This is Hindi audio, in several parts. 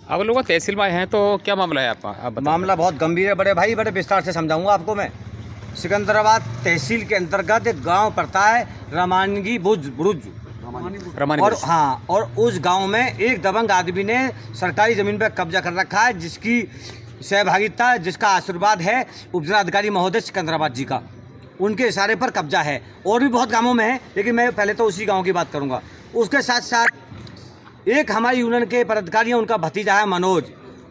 अब लोग तहसील में आए हैं तो क्या मामला है आपका? आप बताओ। मामला बहुत गंभीर है बड़े भाई, बड़े विस्तार से समझाऊंगा आपको मैं। सिकंदराबाद तहसील के अंतर्गत एक गांव पड़ता है रमानगी बुर्ज। और हाँ, और उस गांव में एक दबंग आदमी ने सरकारी ज़मीन पर कब्जा कर रखा है, जिसकी सहभागिता, जिसका आशीर्वाद है उपजिलाधिकारी महोदय सिकंदराबाद जी का। उनके इशारे पर कब्जा है। और भी बहुत गांवों में है, लेकिन मैं पहले तो उसी गांव की बात करूंगा। उसके साथ साथ एक हमारी यूनियन के पदाधिकारी हैं, उनका भतीजा है मनोज।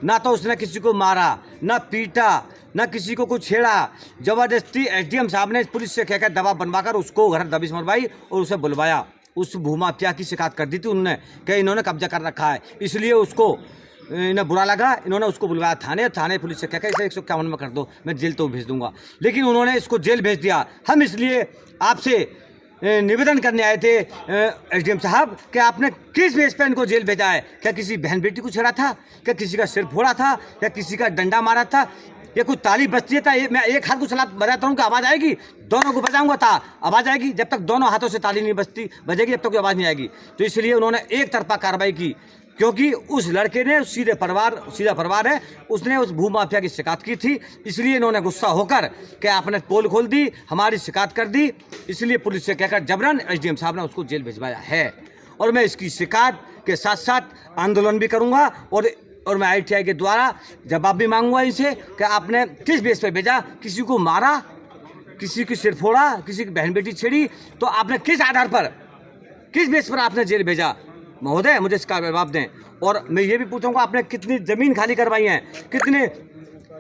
ना तो उसने किसी को मारा, ना पीटा, ना किसी को कुछ छेड़ा। ज़बरदस्ती एसडीएम साहब ने पुलिस से कहकर दबाव बनवाकर उसको घर दबिश मरवाई और उसे बुलवाया। उस भूमाफिया की शिकायत कर दी थी उन्होंने कि इन्होंने कब्जा कर रखा है, इसलिए उसको इन्हें बुरा लगा। इन्होंने उसको बुलवाया थाने पुलिस से कहकर इसे 151 में कर दो, मैं जेल तो भेज दूंगा। लेकिन उन्होंने इसको जेल भेज दिया। हम इसलिए आपसे निवेदन करने आए थे एसडीएम साहब कि आपने किस बेस पे इनको जेल भेजा है? क्या किसी बहन बेटी को छेड़ा था? क्या किसी का सिर फोड़ा था? क्या किसी का डंडा मारा था? या कुछ ताली बजती था? मैं एक हाथ को चला बजाता हूँ कि आवाज़ आएगी, दोनों को बजाऊंगा था आवाज़ आएगी। जब तक दोनों हाथों से ताली नहीं बजेगी जब तक कोई आवाज़ नहीं आएगी। तो इसलिए उन्होंने एक तरफा कार्रवाई की, क्योंकि उस लड़के ने सीधा परिवार है, उसने उस भूमाफिया की शिकायत की थी। इसलिए इन्होंने गुस्सा होकर कि आपने पोल खोल दी, हमारी शिकायत कर दी, इसलिए पुलिस से कहकर जबरन एसडीएम साहब ने उसको जेल भिजवाया है। और मैं इसकी शिकायत के साथ साथ आंदोलन भी करूंगा और मैं ITI के द्वारा जवाब भी मांगूंगा इनसे कि आपने किस बेस पे भेजा? किसी को मारा, किसी की सिर फोड़ा, किसी की बहन बेटी छेड़ी, तो आपने किस आधार पर, किस बेस पर आपने जेल भेजा? महोदय, मुझे इसका जवाब दें। और मैं ये भी पूछूंगा आपने कितनी ज़मीन खाली करवाई है, कितने,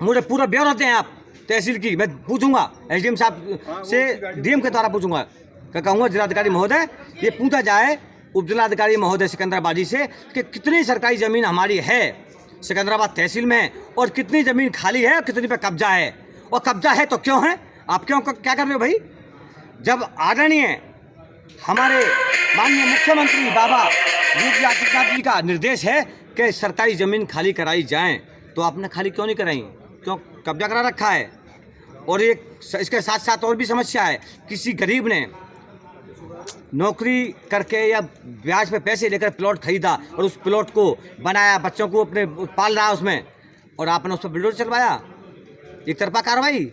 मुझे पूरा ब्यौरा दें आप तहसील की। मैं पूछूंगा एसडीएम साहब से, डीएम के द्वारा पूछूंगा, क्या कहूँगा जिलाधिकारी महोदय ये पूछा जाए उपजिलाधिकारी महोदय सिकंदराबादी से कि कितनी सरकारी ज़मीन हमारी है सिकंदराबाद तहसील में, और कितनी ज़मीन खाली है और कितनी पे कब्जा है, और कब्जा है तो क्यों है? आप क्यों क्या कर रहे हो भाई? जब आदरणीय हमारे माननीय मुख्यमंत्री बाबा योगी आदित्यनाथ जी का निर्देश है कि सरकारी ज़मीन खाली कराई जाए, तो आपने खाली क्यों नहीं कराई? क्यों कब्जा करा रखा है? और इसके साथ साथ और भी समस्या है। किसी गरीब ने नौकरी करके या ब्याज पे पैसे लेकर प्लॉट खरीदा और उस प्लॉट को बनाया, बच्चों को अपने पाल रहा उसमें, और आपने उस पर बिल्डर चलवाया। एक तरफा कार्रवाई।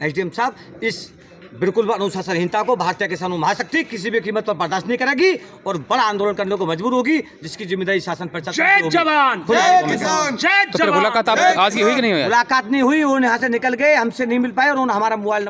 एसडीएम साहब इस बिल्कुल अनुशासनहीनता को भारतीय किसान महाशक्ति किसी भी कीमत पर बर्दाश्त नहीं करेगी और बड़ा आंदोलन करने को मजबूर होगी, जिसकी जिम्मेदारी शासन परिषद की होगी। तो फिर मुलाकात आप आज की हुई कि नहीं हुई? मुलाकात नहीं हुई, उन्होंने यहाँ से निकल गए, हमसे नहीं मिल पाए और उन्होंने हमारा मोबाइल